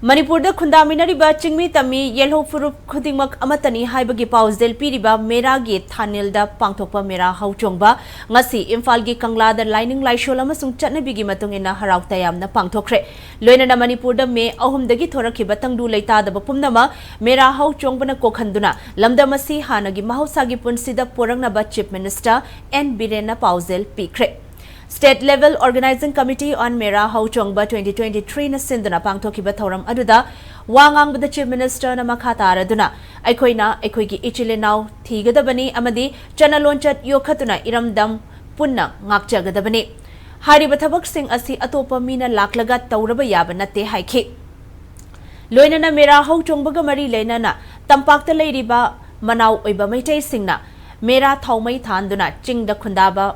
Manipur da khundaminariba chingmi tami yelho furup khudingmak amatani haibagi pausdel piriba Mera gi thanil da pangthokpa Mera Houchongba ngasi Imphal gi Kangla da lining laishol amasung chatnabigi matungina harau tayamna pangthokre loinana Manipur da me ahumdagi thorakhiba tangdu leita da bapumnama Mera Houchongba na kokhanduna lamdamasi hanagi mahausagi punsida porangnaba Chief Minister N Birena pausdel pikre State Level Organizing Committee on Mera Houchongba 2023 na sinduna pangthokiba thoram aduda wangangbada Chief Minister na makhatara duna aikoina aikoigi ichilenau thigadabani amadi chanalonchat yokhatuna iramdam punna ngakchagadabani hariba thabak sing asi atopa mina laklaga tauraba yaba natte haikhi loinana Mera Houchongba ga mari leinana tampakta leiriba manau oiba maitai singna Mera thaumai thanduna chingda khundaba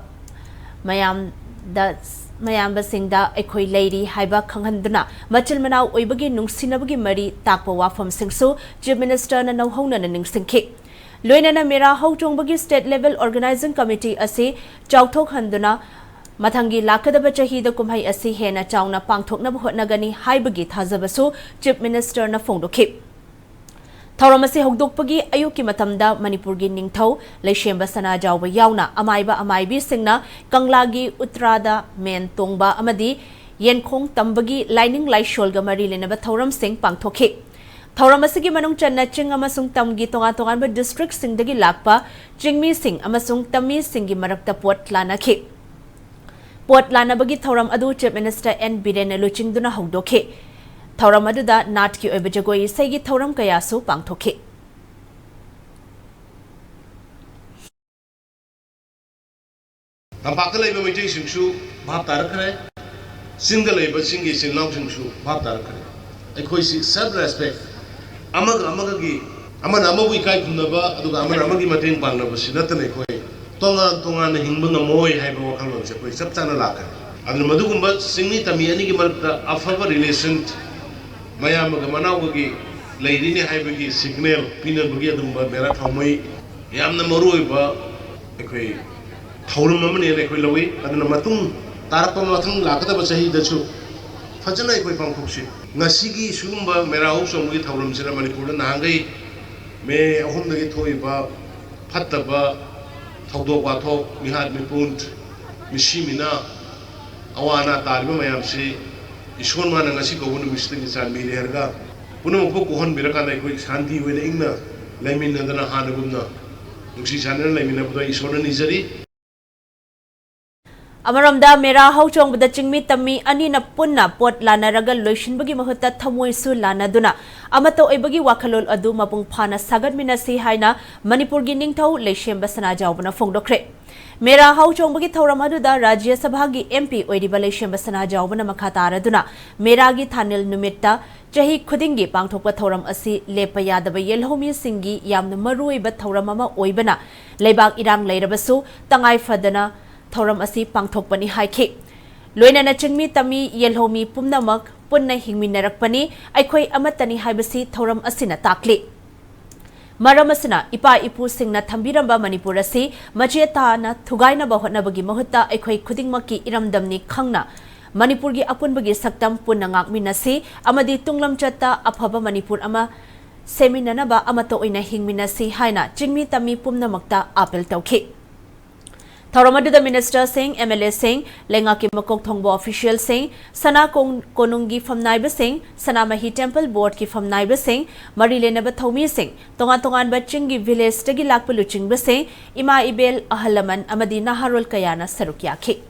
mayamba singda ekhoi leiri haiba khanghanduna machil manau oibagi nungsinabagi mari takpa wafam singsu Chief Minister na nauhona na ningsingkhi loinana Mera Houchongbagi State Level Organizing Committee asi chauthok handuna mathangi lakadaba chahida kumhai asi hena chauna pangthokna hotnagani haibagi thajabasu Chief Minister na phongdokhi Thauramasi hogdokpagi ayuki matamda Manipurgi ningthau leishemba sana jawba yauna amaiba amaibi singna Kanglagi Utrada men tongba amadi yenkhong tambagi lining laisholga mari lenaba thauram sing pangthokhi Thauramasi manung channa ching amasung tamgi tonga tongan ba district singdagi lakpa chingmi sing amasung tammi singi marakta pot lanakhi pot lanabagi thauram adu Chief Minister N Birena luchingduna hogdokhi Thauram aduda natki oiba jagoi saigi thauram kayasu pangthokhi Tampakta leiba maitai singsu bhap tarakre singa leiba singi sinlaw singsu bhap tarakre aikoi si self respect amaga gi amana amabu ikai khumnaba aduga amana amagi mateng pangnaba sinatane khoi tonga na hingba ngamoi haiba wakhalon se koi sab chana lakare adu madugumba singni tami ani gi marakta afaba relation Mayamaga manawagi leidini haibagi signal pinabagi adumba Mera thaumai yamna maruiba ekoi thaurum amani ekoi lawi aduna matung tarakpa mathang lakadaba chahi dachu fajana ekoi pangthoksi ngasigi sugumba Mera Houchongba thaurum sina Manipur da nahangai me ahumdagi thoiba phattaba thaudok wathok mihad mipunt mishimina awana taliba mayamsi Ishon mana ngasi ko bunu misting san mi lerga puno ko kohon biraka na ko shanti wele ingna lemin na hana gumna duksi chanel lemin na buda ishon ni jari Amaramda Mera Houchongba da chingmi tammi ani na punna pot lana ragal loishinbagi mahutta thamoi su lana duna amato oibagi wakhalol adu mapung phana sagat minasi haina Manipur gi ningthau leishemba sana jawbana phongdokre Mera Houchongbagi thauram aduda Rajya Sabha gi MP oiriba leishemba sana jawbana makhatara duna Mera gi thanil numitta chahi khudingi pangthokpa thauram asi lepa yadaba yelhomi singi yamna maruiba thauram ama oibana leibak irang leirabasu tangai fadana Thauram asi pangthokpani haikhi loinana chingmi tami yelhomi pumnamak punna hingminarakpani aikhoi amatani haibasi thauram asina takli maramasina ipa ipu singna thambiramba Manipur asi majeta na thugaina bahotnabagi mahutta aikhoi khudingmaki iramdamni khangna Manipur gi apunbagi saktam punna ngakminasi amadi tunglam chatta aphaba Manipur ama seminanaba amato oina hingminasi haina chingmi tami pumnamakta apel tawkhi Thauramadu the Minister Singh, MLA Singh, Lengaki Makok Thongbo Official Singh, Sana Konungi from Naiba Singh, Sana Mahi Temple Board ki from Naiba Singh, Marile Naba Thomi Singh, Tongan Bachingi Village Tagi Lakpuluching Singh, Ima Ibel Ahalaman, Amadi Naharul Kayana Sarukyaki.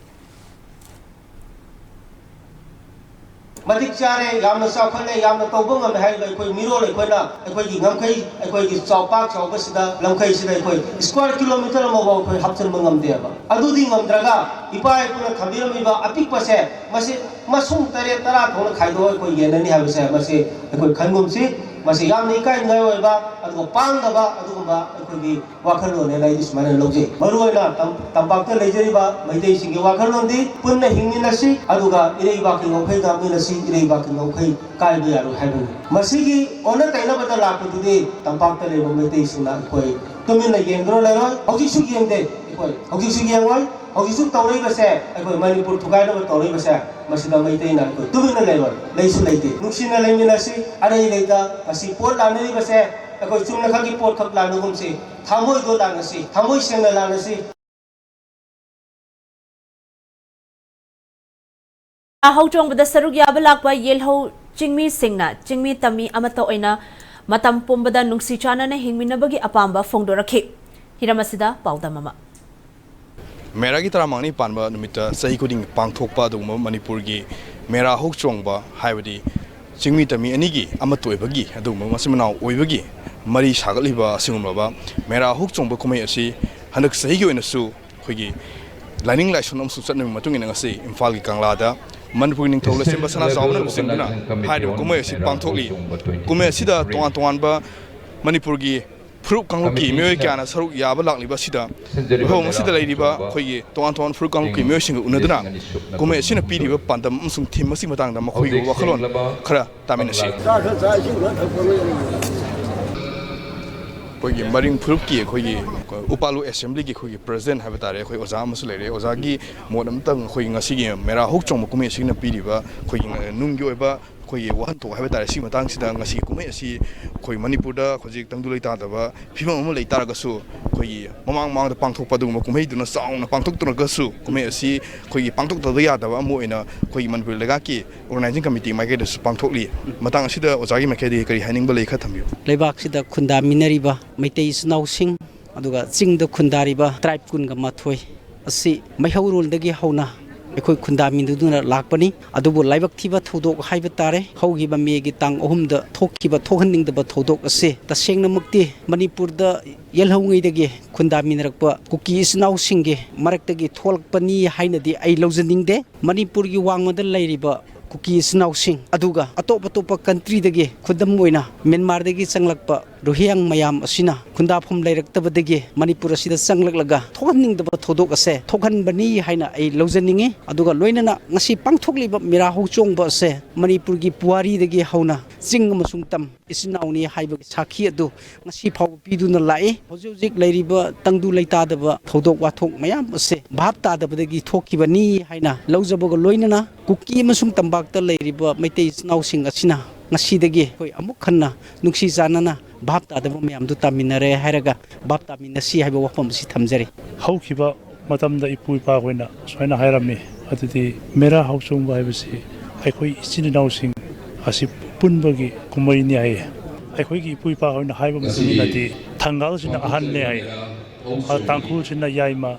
Matik chare yamna sakhane yamna tawbung am hai lai koi miro lai koi na koi gi ngamkai koi gi chawpak chawba sida lamkai sida koi square kilometer ma ba koi hapchen mangam de ba adu di ngam draga ipai puna khabir mi ba apik pa se masi masung tare tara thon khai do koi yenani ha se masi koi khangum si masi yamni kai ngai oi ba adu pang da ba adu ba koi gi wakhalo ne lai dis mane loje maroi na tampak te lejeri ba maidei singi wakhalo di punna hingina si adu ga irei ba ki ngokai ga mi na si irei ba ki ngokai kai bi aru habu masi gi ona taina ba la ko di tampak te le ba maidei sina koi tumin na yengro le roi hoji su yeng de koi hoji su yeng wai ꯍꯧꯖꯤꯛꯁꯨ ꯇꯧꯔꯤꯕꯁꯦ ꯑꯩꯈꯣꯏ ꯃꯅꯤꯄꯨꯔ ꯊꯨꯒꯥꯏꯅꯕ ꯇꯧꯔꯤꯕꯁꯦ ꯃꯁꯤꯗ ꯃꯩꯇꯩꯅ ꯑꯩꯈꯣꯏ ꯇꯨꯃꯤꯟꯅ ꯂꯩꯔꯣꯏ ꯂꯩꯁꯨ ꯂꯩꯇꯦ ꯅꯨꯡꯁꯤꯅ ꯂꯩꯃꯤꯟꯅꯁꯤ ꯑꯔꯩ ꯂꯩꯇ ꯉꯁꯤ ꯄꯣꯠ ꯂꯥꯟꯅꯔꯤꯕꯁꯦ ꯑꯩꯈꯣꯏ ꯆꯨꯝꯅ ꯈꯛꯀꯤ ꯄꯣꯠ ꯈꯛ ꯂꯥꯟꯅꯒꯨꯝꯁꯤ ꯊꯃꯣꯏꯗꯣ ꯂꯥꯟꯅꯁꯤ ꯊꯃꯣꯏ ꯁꯦꯡꯅ ꯂꯥꯟꯅꯁꯤ Houchongba saruk yaba lakpa yelho chingmi singna chingmi tami amata oina matam pumbada nungsi chana na hingminabagi apamba phongdorakhi hiramasida paudamama Mera ki taramangni panba numita sahi kuding pangthokpa dugma Manipur gi Mera Houchongba haibadi chingmi tami anigi amato ibagi adugma masimnau oibagi mari sagaliba singumaba Mera Houchongba kumai asi hanak sahi gi oinasu khoigi lining laison am susat nami matung ina ngasi Imphal gi Kanglada Manipur ning thola semba sana zawna singna haidu kumai asi pangthokli kumai asida tongan ba Manipur gi fruit kangluki myoy kyana saruk yaba lakliba sida ho masida leidiba khoigi tongan fruit kangluki myoy sing unaduna kumai asina piriba pandam amsung thim masi matangda makhoi wakhalon khara taminasi khoigi maring fruit ki khoigi upalu assembly ki khoigi president habatare khoi oza masu leire oza gi modam tang khoi ngasi gi Mera Houchongba kumai asina piriba khoigi nunggi oiba khoi wahan to habatare si matang sida ngasi kumai asi khoi Manipur da khojik tangdulai ta daba phimam am lei taragasu khoi mamang da pangthok padung kumai duna saung na pangthok tuna gasu kumai asi khoi pangthok da ya daba amoina khoi Manipur lega ki organizing committee mai da pangthokli matang asida ozagi makedi kari haning ba lei kha thambiu leibak sida khunda minariba maitai snau sing aduga chingda khundariba tribe kunga mathoi asi maihorul dagi hauna ꯑꯩꯈꯣꯏ ꯈꯨꯟꯗꯥꯃꯤꯟꯗꯨꯅ ꯂꯥꯛꯄꯅꯤ ꯑꯗꯨꯕꯨ ꯂꯥꯏꯕꯛ ꯊꯤꯕ ꯊꯧꯗꯣꯛ ꯍꯥꯏꯕ ꯇꯥꯔꯦ ꯍꯧꯈꯤꯕ ꯃꯦꯒꯤ ꯇꯥꯡ 3ꯗ ꯊꯣꯛꯈꯤꯕ ꯊꯣꯛꯍꯟꯅꯤꯡꯗꯕ ꯊꯧꯗꯣꯛ ꯑꯁꯤ ꯇꯁꯦꯡꯅꯃꯛꯇꯤ ꯃꯅꯤꯄꯨꯔꯗ ꯌꯦꯜꯍꯧꯉꯩꯗꯒꯤ ꯈꯨꯟꯗꯥꯃꯤꯟꯅꯔꯛꯄ ꯀꯨꯀꯤ ꯏꯆꯤꯟꯅꯥꯎꯁꯤꯡꯒꯤ ꯃꯔꯛꯇꯒꯤ ꯊꯣꯛꯂꯛꯄꯅꯤ ꯍꯥꯏꯅꯗꯤ ꯑꯩ ꯂꯧꯖꯅꯤꯡꯗꯦ ꯃꯅꯤꯄꯨꯔꯒꯤ ꯋꯥꯡꯃꯗ ꯂꯩꯔꯤꯕ ꯀꯨꯀꯤ ꯏꯆꯤꯟꯅꯥꯎꯁꯤꯡ ꯑꯗꯨꯒ ꯑꯇꯣꯞ ꯑꯇꯣꯞꯄ ꯀꯟꯇ꯭ꯔꯤꯗꯒꯤ ꯈꯨꯗꯝ ꯑꯣꯏꯅ ꯃ꯭ꯌꯥꯟꯃꯥꯔꯗꯒꯤ ꯆꯪꯂꯛꯄ ꯔꯣꯍꯤꯡ ꯃꯌꯥꯝ ꯑꯁꯤꯅ ꯈꯨꯟꯗꯥꯐꯝ ꯂꯩꯔꯛꯇꯕꯗꯒꯤ ꯃꯅꯤꯄꯨꯔ ꯑꯁꯤꯗ ꯆꯪꯂꯛꯂꯒ ꯊꯣꯛꯍꯟꯅꯤꯡꯗꯕ ꯊꯧꯗꯣꯛ ꯑꯁꯦ ꯊꯣꯛꯍꯟꯕꯅꯤ ꯍꯥꯏꯅ ꯑꯩ ꯂꯧꯖꯅꯤꯡꯉꯤ ꯑꯗꯨꯒ ꯂꯣꯏꯅꯅ ꯉꯁꯤ ꯄꯥꯡꯊꯣꯛꯂꯤꯕ ꯃꯦꯔꯥ ꯍꯧꯆꯣꯡꯕ ꯑꯁꯦ ꯃꯅꯤꯄꯨꯔꯒꯤ ꯄꯨꯋꯥꯔꯤꯗꯒꯤ ꯍꯧꯅ ꯆꯤꯡ ꯑꯃꯁꯨꯡ ꯇꯝ ꯏꯆꯤꯟꯅꯥꯎꯅꯤ ꯍꯥꯏꯕꯒꯤ ꯁꯥꯈꯤ ꯑꯗꯨ ꯉꯁꯤ ꯐꯥꯎꯕ ꯄꯤꯗꯨꯅ ꯂꯥꯛꯏ ꯍꯧꯖꯤꯛ ꯍꯧꯖꯤꯛ ꯂꯩꯔꯤꯕ ꯇꯪꯗꯨ ꯂꯩꯇꯥꯗꯕ ꯊꯧꯗꯣꯛ ꯋꯥꯊꯣꯛ ꯃꯌꯥꯝ ꯑꯁꯦ ꯚꯥꯞ ꯇꯥꯗꯕꯗꯒꯤ ꯊꯣꯛꯈꯤꯕꯅꯤ ꯍꯥꯏꯅ ꯂꯧꯖꯕꯒ ꯂꯣꯏꯅꯅ ꯀꯨꯀꯤ ꯑꯃꯁꯨꯡ ꯇꯝꯄꯥꯛꯇ ꯂꯩꯔꯤꯕ ꯃꯩꯇꯩ ꯏꯆꯤꯟꯅꯥꯎꯁꯤꯡ ꯑꯁꯤꯅ ꯉꯁꯤꯗꯒꯤ ꯑꯩꯈꯣꯏ ꯑꯃꯨꯛ ꯍꯟꯅ ꯅꯨꯡꯁꯤ ꯆꯥꯟꯅꯅ ꯚꯥꯞ ꯇꯥꯗꯕ ꯃꯌꯥꯝꯗꯨ ꯇꯥꯃꯤꯟꯅꯔꯦ ꯍꯥꯏꯔꯒ ꯚꯥꯞ ꯇꯥꯃꯤꯟꯅꯁꯤ ꯍꯥꯏꯕ ꯋꯥꯐꯝ ꯑꯁꯤ ꯊꯝꯖꯔꯤ ꯍꯧꯈꯤꯕ ꯃꯇꯝꯗ ꯏꯄꯨ ꯏꯄꯥ ꯈꯣꯏꯅ ꯁꯨꯃꯥꯏꯅ ꯍꯥꯏꯔꯝꯃꯤ ꯑꯗꯨꯗꯤ ꯃꯦꯔꯥ ꯍꯧꯆꯣꯡꯕ ꯍꯥꯏꯕꯁꯤ ꯑꯩꯈꯣꯏ ꯏꯆꯤꯟ ꯏꯅꯥꯎꯁꯤꯡ ꯑꯁꯤ ꯄꯨꯟꯕꯒꯤ ꯀꯨꯝꯍꯩꯅꯤ ꯍꯥꯏꯌꯦ ꯑꯩꯈꯣꯏꯒꯤ ꯏꯄꯨ ꯏꯄꯥ ꯈꯣꯏꯅ ꯍꯥꯏꯕ ꯃꯇꯝꯗꯗꯤ ꯊꯪꯒꯥꯜꯁꯤꯅ ꯑꯍꯟꯅꯦ ꯍꯥꯏꯌꯦ ꯇꯥꯡꯈꯨꯜꯁꯤꯅ ꯌꯥꯏꯃ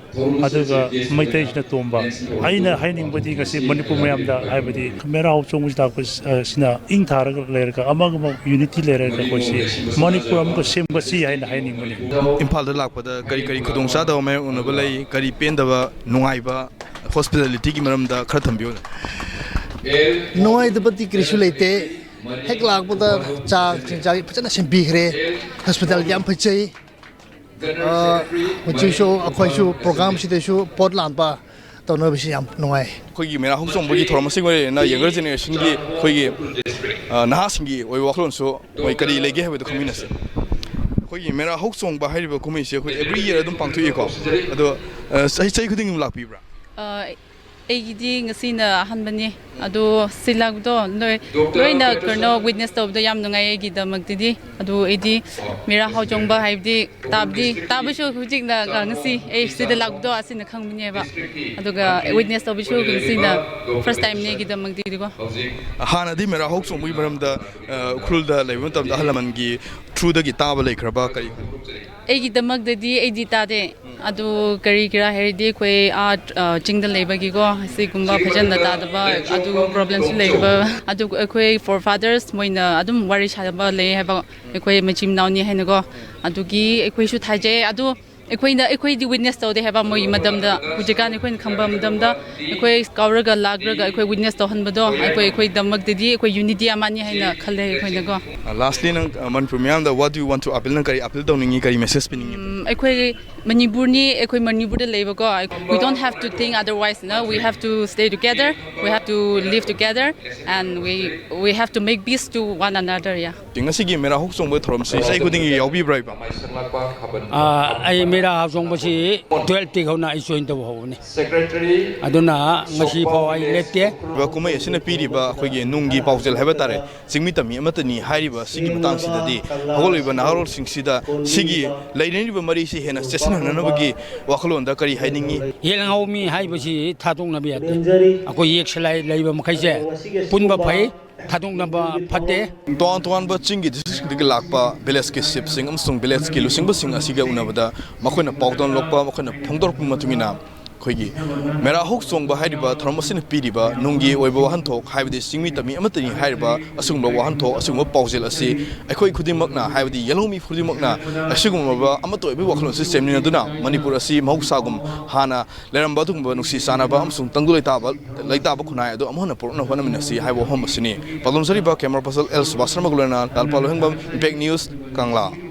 ꯑꯗꯨꯒ ꯃꯩꯇꯩꯁꯤꯅ ꯇꯣꯝꯕ ꯑꯩꯅ ꯍꯥꯏꯅꯤꯡꯕꯗꯤ ꯉꯁꯤ ꯃꯅꯤꯄꯨꯔ ꯃꯌꯥꯝꯗ ꯍꯥꯏꯕꯗꯤ ꯃꯦꯔꯥ ꯍꯧꯆꯣꯡꯕꯁꯤ ꯂꯥꯛꯄꯁꯤꯅ ꯏꯪ ꯊꯥꯔꯒ ꯂꯩꯔꯒ ꯑꯃꯒ ꯌꯨꯅꯤꯇꯤ ꯂꯩꯔꯒ ꯑꯩꯈꯣꯏꯁꯤ ꯃꯅꯤꯄꯨꯔ ꯑꯃꯨꯛꯀ ꯁꯦꯝꯒꯠꯁꯤ ꯍꯥꯏꯅ ꯍꯥꯏꯅꯤꯡꯕꯅꯤ ꯏꯝꯐꯥꯜꯗ ꯂꯥꯛꯄꯗ ꯀꯔꯤ ꯈꯨꯗꯣꯡꯆꯥꯗꯕ ꯃꯥꯌꯣꯛꯅꯕ ꯂꯩ ꯀꯔꯤ ꯄꯦꯟꯗꯕ ꯅꯨꯡꯉꯥꯏꯕ ꯍꯣꯁꯄꯤꯇꯥꯂꯤꯇꯤꯒꯤ ꯃꯔꯝꯗ ꯈꯔ ꯊꯝꯕꯤꯌꯨ ꯅꯨꯡꯉꯥꯏꯇꯕꯗꯤ ꯀꯔꯤꯁꯨ ꯂꯩꯇꯦ ꯍꯦꯛ ꯂꯥꯛꯄꯗ ꯆꯥꯛ ꯐꯖꯅ ꯁꯦꯝꯕꯤꯈ꯭ꯔꯦ ꯍꯣꯁꯄꯤꯇꯥꯂꯤꯇꯤ ꯌꯥꯝ ꯐꯖꯩ ꯍꯧꯖꯤꯛꯁꯨ ꯑꯩꯈꯣꯏꯁꯨ ꯄ꯭ꯔꯣꯒ꯭ꯔꯥꯝꯁꯤꯗꯁꯨ ꯄꯣꯠ ꯂꯥꯟꯕ ꯇꯧꯅꯕꯁꯤ ꯌꯥꯝ ꯅꯨꯡꯉꯥꯏ ꯑꯩꯈꯣꯏꯒꯤ ꯃꯦꯔꯥ ꯍꯧꯆꯣꯡꯕꯒꯤ ꯊꯧꯔꯝ ꯑꯁꯤ ꯑꯣꯏꯅ ꯌꯪꯒꯔ ꯖꯦꯅꯦꯔꯦꯁꯟꯒꯤ ꯑꯩꯈꯣꯏꯒꯤ ꯅꯍꯥꯁꯤꯡꯒꯤ ꯑꯣꯏꯕ ꯋꯥꯈꯜꯂꯣꯟꯁꯨ ꯃꯣꯏ ꯀꯔꯤ ꯂꯩꯒꯦ ꯍꯥꯏꯕꯗꯨ ꯈꯪꯃꯤꯟꯅꯁꯤ ꯑꯩꯈꯣꯏꯒꯤ ꯃꯦꯔꯥ ꯍꯧꯆꯣꯡꯕ ꯍꯥꯏꯔꯤꯕ ꯀꯨꯝꯍꯩꯁꯦ ꯑꯩꯈꯣꯏ ꯑꯦꯕ꯭ꯔꯤ ꯏꯌꯔ ꯑꯗꯨꯝ ꯄꯥꯡꯊꯣꯛꯏꯀꯣ ꯑꯗꯣ ꯆꯍꯤ ꯈꯨꯗꯤꯡꯒꯤ ꯂꯥꯛꯄꯤꯕ꯭ꯔꯥ ꯑꯩꯒꯤꯗꯤ ꯉꯁꯤꯅ ꯑꯍꯥꯟꯕꯅꯤ ꯑꯗꯣ ꯁꯤꯜꯂꯛꯄꯗꯣ ꯂꯣꯏꯅ ꯀꯩꯅꯣ ꯋꯤꯠꯅꯦꯁ ꯇꯧꯕꯗꯣ ꯌꯥꯝ ꯅꯨꯡꯉꯥꯏ ꯑꯩꯒꯤꯗꯃꯛꯇꯗꯤ ꯑꯗꯣ ꯑꯩꯗꯤ ꯃꯦꯔꯥ ꯍꯧꯆꯣꯡꯕ ꯍꯥꯏꯕꯗꯤ ꯇꯥꯕꯁꯨ ꯍꯧꯖꯤꯛꯅ ꯉꯁꯤ ꯑꯩ ꯁꯤꯗ ꯂꯥꯛꯄꯗꯣ ꯑꯁꯤꯅ ꯈꯪꯕꯅꯦꯕ ꯑꯗꯨꯒ ꯋꯤꯠꯅꯦꯁ ꯇꯧꯕꯁꯨ ꯉꯁꯤꯅ ꯐꯥꯔꯁ ꯇꯥꯏꯝꯅꯤ ꯑꯩꯒꯤꯗꯃꯛꯇꯗꯤꯀꯣ ꯍꯥꯟꯅꯗꯤ ꯃꯦꯔꯥ ꯍꯧꯆꯣꯡꯕꯒꯤ ꯃꯔꯝꯗ ꯎꯈ꯭ꯔꯨꯜꯗ ꯂꯩꯕ ꯃꯇꯝꯗ ꯑꯍꯜ ꯂꯃꯟꯒꯤ ꯊ꯭ꯔꯨꯗꯒꯤ ꯇꯥꯕ ꯂꯩꯈ꯭ꯔꯕ ꯀꯔꯤ ꯑꯩꯒꯤꯗꯃꯛꯇꯗꯤ ꯑꯩꯗꯤ ꯇꯥꯗꯦ ꯑꯗꯨ ꯀꯔꯤꯒꯤꯔꯥ ꯍꯥꯏꯔꯗꯤ ꯑꯩꯈꯣꯏ ꯆꯤꯡꯗ ꯂꯩꯕꯒꯤꯀꯣ ꯑꯁꯤꯒꯨꯝꯕ ꯐꯖꯅ ꯇꯥꯗꯕ ꯑꯗꯨ ꯄ꯭ꯔꯣꯕ꯭ꯂꯦꯝꯁꯨ ꯂꯩꯕ ꯑꯗꯨ ꯑꯩꯈꯣꯏ ꯐꯣꯔ ꯐꯥꯗꯔꯁ ꯃꯣꯏꯅ ꯑꯗꯨꯝ ꯋꯥꯔꯤ ꯁꯥꯕ ꯂꯩ ꯍꯥꯏꯕ ꯑꯩꯈꯣꯏ ꯃꯆꯤꯟ ꯃꯅꯥꯎꯅꯤ ꯍꯥꯏꯅꯀꯣ ꯑꯗꯨꯒꯤ ꯑꯩꯈꯣꯏꯁꯨ ꯊꯥꯖꯩ ꯑꯗꯨ ꯑꯩꯈꯣꯏꯗꯤ ꯋꯤꯠꯅꯦꯁ ꯇꯧꯗꯦ ꯍꯥꯏꯕ ꯃꯣꯏꯒꯤ ꯃꯇꯝꯗ ꯍꯧꯖꯤꯛꯀꯥꯟ ꯑꯩꯈꯣꯏꯅ ꯈꯪꯕ ꯃꯇꯝꯗ ꯑꯩꯈꯣꯏ ꯀꯧꯔꯒ ꯂꯥꯛꯂꯒ ꯑꯩꯈꯣꯏ ꯋꯤꯠꯅꯦꯁ ꯇꯧꯍꯟꯕꯗꯣ ꯑꯩꯈꯣꯏꯗꯃꯛꯇꯗꯤ ꯑꯩꯈꯣꯏ ꯌꯨꯅꯤꯇꯤ ꯑꯃꯅꯤ ꯍꯥꯏꯅ ꯈꯜꯂꯦ ꯑꯩꯈꯣꯏꯅꯀꯣ ꯂꯥꯁꯂꯤ ꯅꯪ ꯃꯅꯤꯄꯨꯔ ꯃꯌꯥꯝꯗ ꯋꯥꯠ ꯗꯨ ꯌꯨ ꯋꯥꯟ ꯇꯨ ꯑꯄꯤꯜ ꯅꯪ ꯀꯔꯤ ꯑꯄꯤꯜ ꯇꯧꯅꯤꯡꯉꯤ ꯀꯔꯤ ꯃꯦꯁꯦꯖ ꯄꯤꯅꯤꯡꯉꯤ ꯑꯩꯈꯣꯏ Manipurni, ekoi Manipur labor go. We don't have to think otherwise. No, we have to stay together. We have to live together, and we have to make peace to one another. Yeah. Tingasi Mera Houchongba thorom si sai kuding yaubi brai ba. Ai Mera Houchongba si 12 tik hona isoin to ho ni. Secretary aduna ngasi phaw ai lette. Ba kumai asina piri ba khoigi nunggi paujel haba tare. Singmi tami amatani hairi ba sigi matang sidadi. Hagol ba naharol singsida sigi lainani ba mari si hena sesna nanabagi wakhalon da kari hainingi. Yelangau mi hai ba si thadong na bi ate. Ako yek selai leiba makai je. Punba phai thadong na ba phatte. Tuan ba chingi district digi lakpa village ke ship sing amsung village ke lusing ba sing asiga unabada makhona pawdon lokpa makhona phongdor pu matungina khoigi Mera Houchongba haiba thormasin piriba nungi oiba wahanthok haibadi singmi tami amatani haiba asungba wahanthok asungba pawjel asi akhoi khudimakna haibadi yalomi khudimakna asugumba amato ibi wakhlon system ni aduna Manipur asi mausagum hana leramba dungba nusi sanaba amsung tangdulai taba laitaba khunai adu amhona porna hona minasi haibo hom asini palom sari ba camera pasal el subasarma gulana dalpalo hengbam impact news kangla